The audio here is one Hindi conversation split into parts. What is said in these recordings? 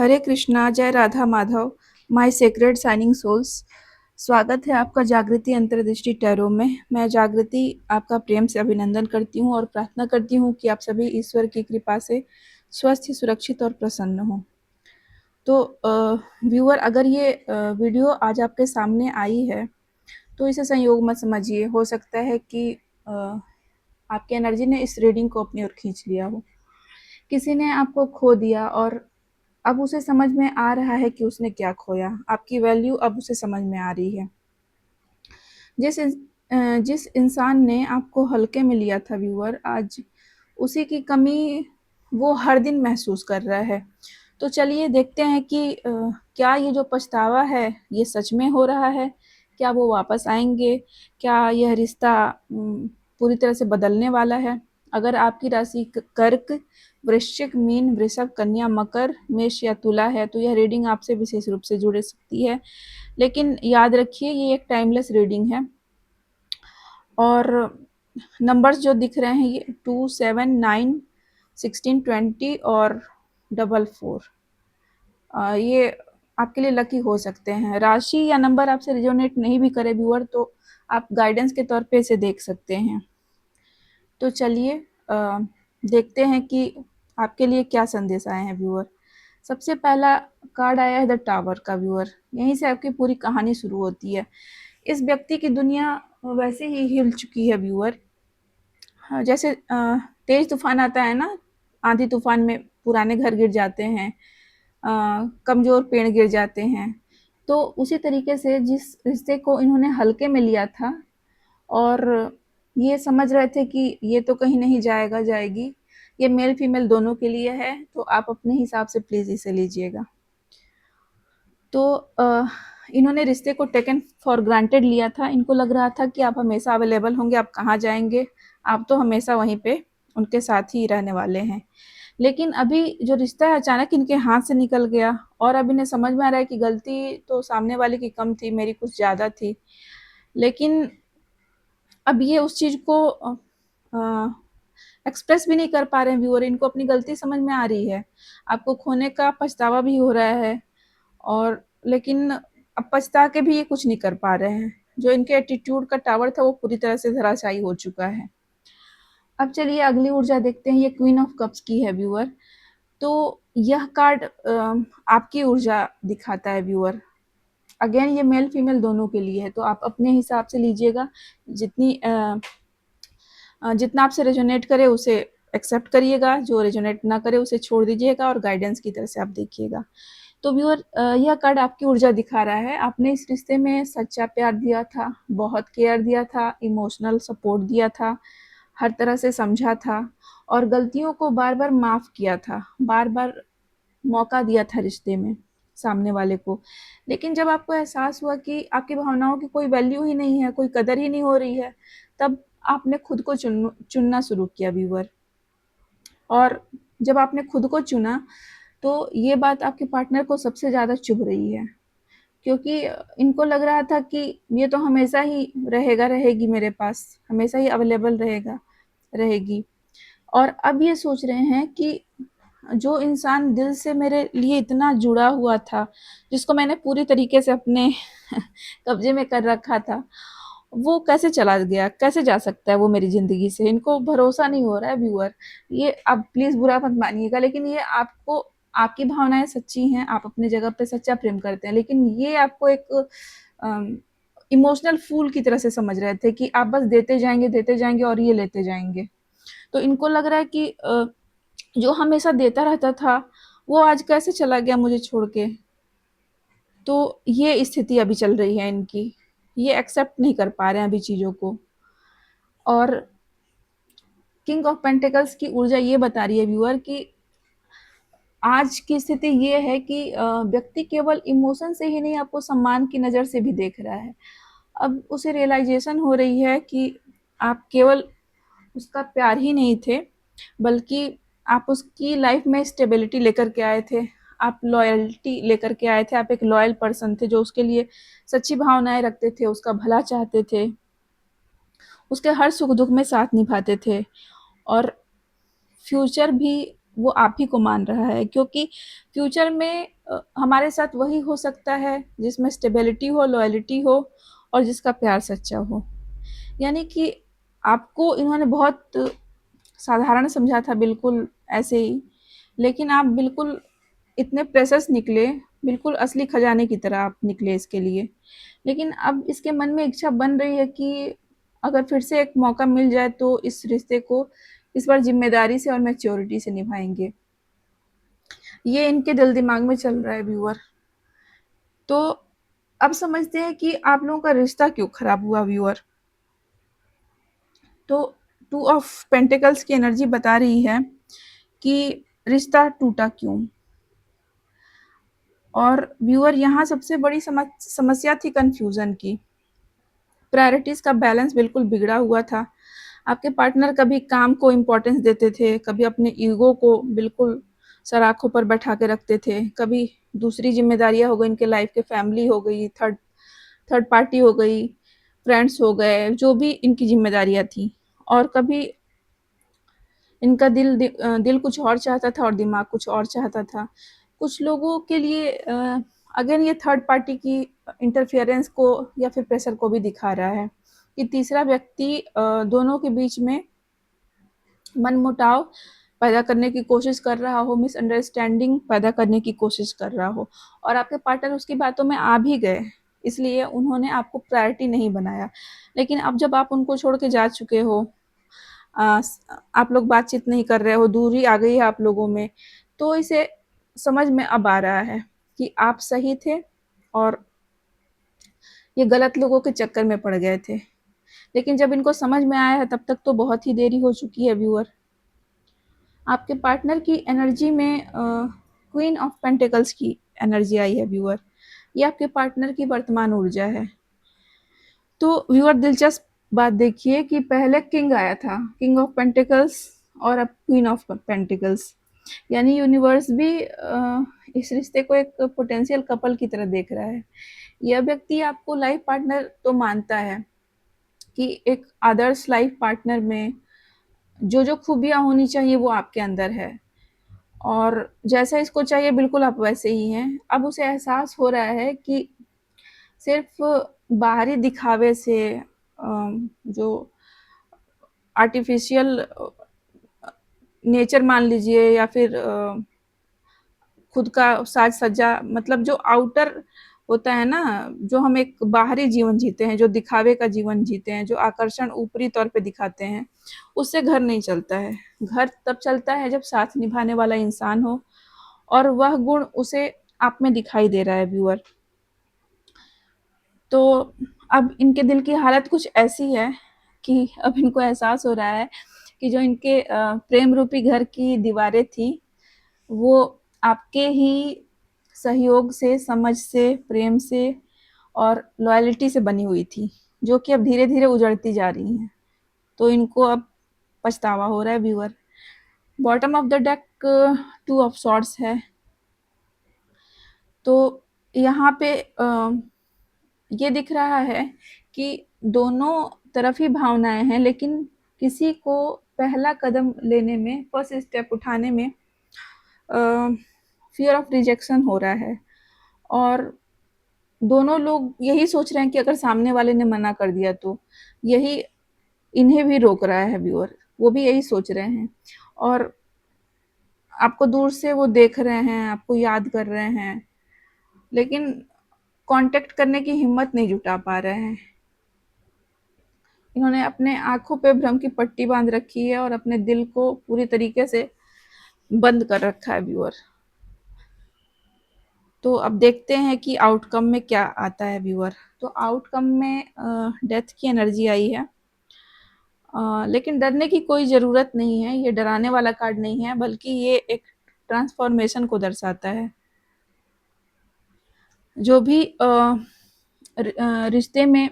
हरे कृष्णा, जय Radha Madhav, my sacred shining souls. स्वागत है आपका जागृति अंतर्दृष्टि टैरो में। मैं जागृति आपका प्रेम से अभिनंदन करती हूँ और प्रार्थना करती हूँ कि आप सभी ईश्वर की कृपा से स्वस्थ, सुरक्षित और प्रसन्न हों। तो व्यूअर, अगर ये वीडियो आज आपके सामने आई है तो इसे संयोग मत समझिए। हो सकता है कि आपकी एनर्जी ने इस रीडिंग को अपनी ओर खींच लिया हो। किसी ने आपको खो दिया और अब उसे समझ में आ रहा है कि उसने क्या खोया। आपकी वैल्यू अब उसे समझ में आ रही है। जिस इंसान ने आपको हल्के में लिया था व्यूअर, आज उसी की कमी वो हर दिन महसूस कर रहा है। तो चलिए देखते हैं कि क्या ये जो पछतावा है ये सच में हो रहा है? क्या वो वापस आएंगे? क्या यह रिश्ता पूरी तरह से बदलने वाला है? अगर आपकी राशि कर्क, वृश्चिक, मीन, वृषभ, कन्या, मकर, मेष या तुला है तो यह रीडिंग आपसे विशेष रूप से जुड़ सकती है। लेकिन याद रखिए, ये एक टाइमलेस रीडिंग है और नंबर्स जो दिख रहे हैं ये 2, 7, 9, 16, 20 और 44, ये आपके लिए लकी हो सकते हैं। राशि या नंबर आपसे रिजोनेट नहीं भी करे व्यूअर तो आप गाइडेंस के तौर पे इसे देख सकते हैं। तो चलिए देखते हैं कि आपके लिए क्या संदेश आए हैं व्यूअर। सबसे पहला कार्ड आया है द टावर का व्यूअर। यहीं से आपकी पूरी कहानी शुरू होती है। इस व्यक्ति की दुनिया वैसे ही हिल चुकी है व्यूअर। हाँ, जैसे तेज तूफान आता है ना, आंधी तूफान में पुराने घर गिर जाते हैं, कमजोर पेड़ गिर जाते हैं। तो उसी तरीके से जिस रिश्ते को इन्होंने हल्के में लिया था और ये समझ रहे थे कि ये तो कहीं नहीं जाएगा जाएगी, ये मेल फीमेल दोनों के लिए है, तो आप अपने हिसाब से प्लीज़ इसे लीजिएगा। तो इन्होंने रिश्ते को टेकन फॉर ग्रांटेड लिया था। इनको लग रहा था कि आप हमेशा अवेलेबल होंगे, आप कहाँ जाएंगे, आप तो हमेशा वहीं पे उनके साथ ही रहने वाले हैं। लेकिन अभी जो रिश्ता है अचानक इनके हाथ से निकल गया और अब इन्हें समझ में आ रहा है कि गलती तो सामने वाले की कम थी, मेरी कुछ ज़्यादा थी। लेकिन अब ये उस चीज़ को एक्सप्रेस भी नहीं कर पा रहे हैं व्यूअर। इनको अपनी गलती समझ में आ रही है, आपको खोने का पछतावा भी हो रहा है और लेकिन अब पछता के भी ये कुछ नहीं कर पा रहे हैं। जो इनके एटीट्यूड का टावर था वो पूरी तरह से धराशायी हो चुका है। अब चलिए अगली ऊर्जा देखते हैं। ये क्वीन ऑफ कप्स की है व्यूअर। तो यह कार्ड आपकी ऊर्जा दिखाता है व्यूअर। अगेन ये मेल फीमेल दोनों के लिए है, तो आप अपने हिसाब से लीजिएगा। जितना आपसे रेजोनेट करे उसे एक्सेप्ट करिएगा, जो रेजोनेट ना करे उसे छोड़ दीजिएगा और गाइडेंस की तरह से आप देखिएगा। तो व्यूअर, यह कार्ड आपकी ऊर्जा दिखा रहा है। आपने इस रिश्ते में सच्चा प्यार दिया था, बहुत केयर दिया था, इमोशनल सपोर्ट दिया था, हर तरह से समझा था और गलतियों को बार बार माफ़ किया था, बार बार मौका दिया था रिश्ते में सामने वाले को। लेकिन जब आपको एहसास हुआ कि आपकी भावनाओं की कोई वैल्यू ही नहीं है, कोई कदर ही नहीं हो रही है, तब आपने खुद को चुनना शुरू किया व्यूअर। और जब आपने खुद को चुना तो ये बात आपके पार्टनर को सबसे ज़्यादा चुभ रही है, क्योंकि इनको लग रहा था कि ये तो हमेशा ही रहेगा, रहेगी मेरे पास, हमेशा ही अवेलेबल रहेगा, रहेगी। और अब ये सोच रहे हैं कि जो इंसान दिल से मेरे लिए इतना जुड़ा हुआ था, जिसको मैंने पूरी तरीके से अपने कब्जे में कर रखा था, वो कैसे चला गया, कैसे जा सकता है वो मेरी ज़िंदगी से। इनको भरोसा नहीं हो रहा है व्यूअर। ये आप प्लीज़ बुरा मत मानिएगा, लेकिन ये आपको, आपकी भावनाएं सच्ची हैं, आप अपनी जगह पे सच्चा प्रेम करते हैं, लेकिन ये आपको एक इमोशनल फूल की तरह से समझ रहे थे कि आप बस देते जाएंगे और ये लेते जाएंगे। तो इनको लग रहा है कि जो हमेशा देता रहता था वो आज कैसे चला गया मुझे छोड़ के। तो ये स्थिति अभी चल रही है इनकी। ये एक्सेप्ट नहीं कर पा रहे हैं अभी चीज़ों को। और किंग ऑफ पेंटिकल्स की ऊर्जा ये बता रही है व्यूअर कि आज की स्थिति ये है कि व्यक्ति केवल इमोशन से ही नहीं, आपको सम्मान की नज़र से भी देख रहा है। अब उसे रियलाइजेशन हो रही है कि आप केवल उसका प्यार ही नहीं थे, बल्कि आप उसकी लाइफ में स्टेबिलिटी लेकर के आए थे, आप लॉयल्टी लेकर के आए थे, आप एक लॉयल पर्सन थे जो उसके लिए सच्ची भावनाएं रखते थे, उसका भला चाहते थे, उसके हर सुख दुख में साथ निभाते थे और फ्यूचर भी वो आप ही को मान रहा है, क्योंकि फ्यूचर में हमारे साथ वही हो सकता है जिसमें स्टेबिलिटी हो, लॉयल्टी हो और जिसका प्यार सच्चा हो। यानी कि आपको इन्होंने बहुत साधारण समझा था, बिल्कुल ऐसे ही, लेकिन आप बिल्कुल इतने प्रेशस निकले, बिल्कुल असली खजाने की तरह आप निकले इसके लिए। लेकिन अब इसके मन में इच्छा बन रही है कि अगर फिर से एक मौका मिल जाए तो इस रिश्ते को इस बार ज़िम्मेदारी से और मैच्योरिटी से निभाएँगे। ये इनके दिल दिमाग में चल रहा है व्यूअर। तो अब समझते हैं कि आप लोगों का रिश्ता क्यों खराब हुआ व्यूअर। तो 2 ऑफ पेंटिकल्स की एनर्जी बता रही है कि रिश्ता टूटा क्यों। और व्यूअर यहाँ सबसे बड़ी समस्या थी कन्फ्यूज़न की। प्रायोरिटीज़ का बैलेंस बिल्कुल बिगड़ा हुआ था। आपके पार्टनर कभी काम को इम्पोर्टेंस देते थे, कभी अपने ईगो को बिल्कुल सर आँखों पर बैठा के रखते थे, कभी दूसरी ज़िम्मेदारियाँ हो गई इनके लाइफ़ के, फैमिली हो गई, थर्ड थर्ड पार्टी हो गई, फ्रेंड्स हो गए, जो भी इनकी ज़िम्मेदारियाँ थी। और कभी इनका दिल कुछ और चाहता था और दिमाग कुछ और चाहता था। कुछ लोगों के लिए अगेन ये थर्ड पार्टी की इंटरफेरेंस को या फिर प्रेशर को भी दिखा रहा है कि तीसरा व्यक्ति दोनों के बीच में मनमुटाव पैदा करने की कोशिश कर रहा हो, मिसअंडरस्टैंडिंग पैदा करने की कोशिश कर रहा हो, और आपके पार्टनर उसकी बातों में आ भी गए, इसलिए उन्होंने आपको प्रायोरिटी नहीं बनाया। लेकिन अब जब आप उनको छोड़ के जा चुके हो, आप लोग बातचीत नहीं कर रहे हो, दूरी आ गई है आप लोगों में, तो इसे समझ में अब आ रहा है कि आप सही थे और ये गलत लोगों के चक्कर में पड़ गए थे। लेकिन जब इनको समझ में आया है तब तक तो बहुत ही देरी हो चुकी है व्यूअर। आपके पार्टनर की एनर्जी में क्वीन ऑफ पेंटिकल्स की एनर्जी आई है व्यूअर। ये आपके पार्टनर की वर्तमान ऊर्जा है। तो व्यूअर दिलचस्प बात देखिए कि पहले किंग आया था, किंग ऑफ पेंटिकल्स, और अब क्वीन ऑफ पेंटिकल्स। यानी यूनिवर्स भी इस रिश्ते को एक पोटेंशियल कपल की तरह देख रहा है। यह व्यक्ति आपको लाइफ पार्टनर तो मानता है कि एक आदर्श लाइफ पार्टनर में जो खूबियाँ होनी चाहिए वो आपके अंदर है, और जैसा इसको चाहिए बिल्कुल आप वैसे ही हैं। अब उसे एहसास हो रहा है कि सिर्फ बाहरी दिखावे से जो आर्टिफिशियल नेचर मान लीजिए, या फिर खुद का साज सज्जा, मतलब जो आउटर होता है ना, जो हम एक बाहरी जीवन जीते हैं, जो दिखावे का जीवन जीते हैं, जो आकर्षण ऊपरी तौर पे दिखाते हैं, उससे घर नहीं चलता है। घर तब चलता है जब साथ निभाने वाला इंसान हो, और वह गुण उसे आप में दिखाई दे रहा है व्यूअर। तो अब इनके दिल की हालत कुछ ऐसी है कि अब इनको एहसास हो रहा है कि जो इनके प्रेम रूपी घर की दीवारें थी, वो आपके ही सहयोग से, समझ से, प्रेम से और लॉयल्टी से बनी हुई थी, जो कि अब धीरे-धीरे उजड़ती जा रही हैं। तो इनको अब पछतावा हो रहा है viewer. Bottom of the deck 2 of swords है। तो यहाँ पे ये दिख रहा है कि दोनों तरफ ही भावनाएँ हैं, लेकिन किसी को पहला कदम लेने में, फर्स्ट स्टेप उठाने में फ़ियर ऑफ रिजेक्शन हो रहा है, और दोनों लोग यही सोच रहे हैं कि अगर सामने वाले ने मना कर दिया तो, यही इन्हें भी रोक रहा है व्यूअर। वो भी यही सोच रहे हैं, और आपको दूर से वो देख रहे हैं, आपको याद कर रहे हैं, लेकिन कॉन्टैक्ट करने की हिम्मत नहीं जुटा पा रहे हैं। इन्होंने अपने आँखों पे भ्रम की पट्टी बाँध रखी है और अपने दिल को पूरी तरीके से बंद कर रखा है व्यूअर। तो अब देखते हैं कि आउटकम में क्या आता है व्यूअर। तो आउटकम में डेथ की एनर्जी आई है। लेकिन डरने की कोई ज़रूरत नहीं है, ये डराने वाला कार्ड नहीं है, बल्कि ये एक ट्रांसफॉर्मेशन को दर्शाता है। जो भी रिश्ते में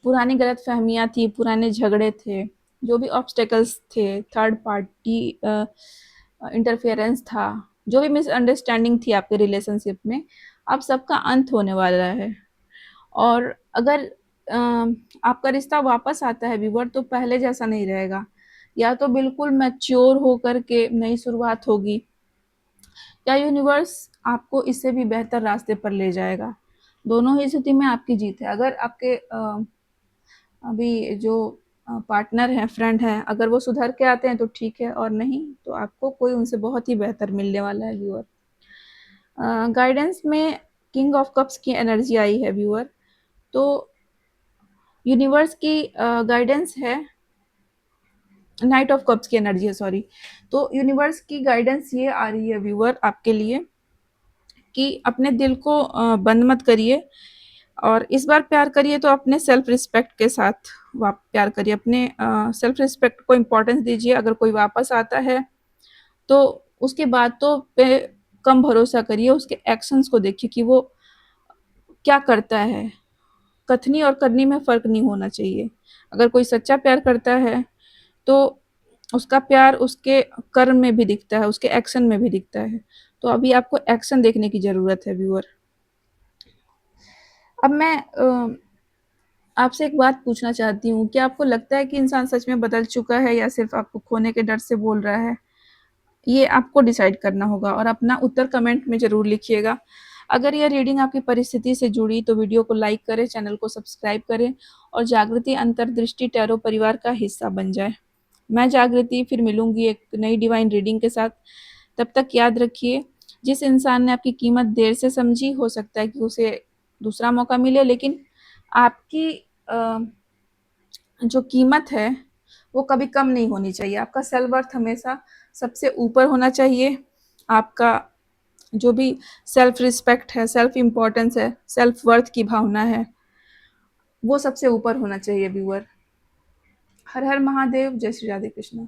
पुरानी गलतफ़हमियाँ थी, पुराने झगड़े थे, जो भी ऑब्स्टेकल्स थे, थर्ड पार्टी इंटरफेरेंस था, जो भी मिसअंडरस्टैंडिंग थी आपके रिलेशनशिप में, अब सबका अंत होने वाला है। और अगर आपका रिश्ता वापस आता है व्यूअर, तो पहले जैसा नहीं रहेगा। या तो बिल्कुल मैच्योर होकर के नई शुरुआत होगी, या यूनिवर्स आपको इससे भी बेहतर रास्ते पर ले जाएगा। दोनों ही स्थिति में आपकी जीत है। अगर आपके अभी जो पार्टनर हैं, फ्रेंड हैं, अगर वो सुधर के आते हैं तो ठीक है, और नहीं तो आपको कोई उनसे बहुत ही बेहतर मिलने वाला है व्यूअर। गाइडेंस में किंग ऑफ कप्स की एनर्जी आई है व्यूअर, तो यूनिवर्स की गाइडेंस है, नाइट ऑफ कप्स की एनर्जी है, सॉरी। तो यूनिवर्स की गाइडेंस ये आ रही है व्यूअर आपके लिए कि अपने दिल को बंद मत करिए, और इस बार प्यार करिए तो अपने सेल्फ रिस्पेक्ट के साथ प्यार करिए। अपने सेल्फ रिस्पेक्ट को इम्पोर्टेंस दीजिए। अगर कोई वापस आता है तो उसके बातों पे कम भरोसा करिए, उसके एक्शंस को देखिए कि वो क्या करता है। कथनी और करनी में फ़र्क नहीं होना चाहिए। अगर कोई सच्चा प्यार करता है तो उसका प्यार उसके कर्म में भी दिखता है, उसके एक्शन में भी दिखता है। तो अभी आपको एक्शन देखने की ज़रूरत है व्यूअर। अब मैं आपसे एक बात पूछना चाहती हूँ, क्या आपको लगता है कि इंसान सच में बदल चुका है या सिर्फ़ आपको खोने के डर से बोल रहा है? ये आपको डिसाइड करना होगा, और अपना उत्तर कमेंट में ज़रूर लिखिएगा। अगर यह रीडिंग आपकी परिस्थिति से जुड़ी तो वीडियो को लाइक करें, चैनल को सब्सक्राइब करें और जागृति अंतर्दृष्टि टैरो परिवार का हिस्सा बन जाएँ। मैं जागृति फिर मिलूँगी एक नई डिवाइन रीडिंग के साथ। तब तक याद रखिए, जिस इंसान ने आपकी कीमत देर से समझी, हो सकता है कि उसे दूसरा मौका मिले, लेकिन आपकी जो कीमत है वो कभी कम नहीं होनी चाहिए। आपका सेल्फ वर्थ हमेशा सबसे ऊपर होना चाहिए। आपका जो भी सेल्फ रिस्पेक्ट है, सेल्फ इम्पोर्टेंस है, सेल्फ वर्थ की भावना है, वो सबसे ऊपर होना चाहिए व्यूअर। हर हर महादेव, जय श्री राधे कृष्ण।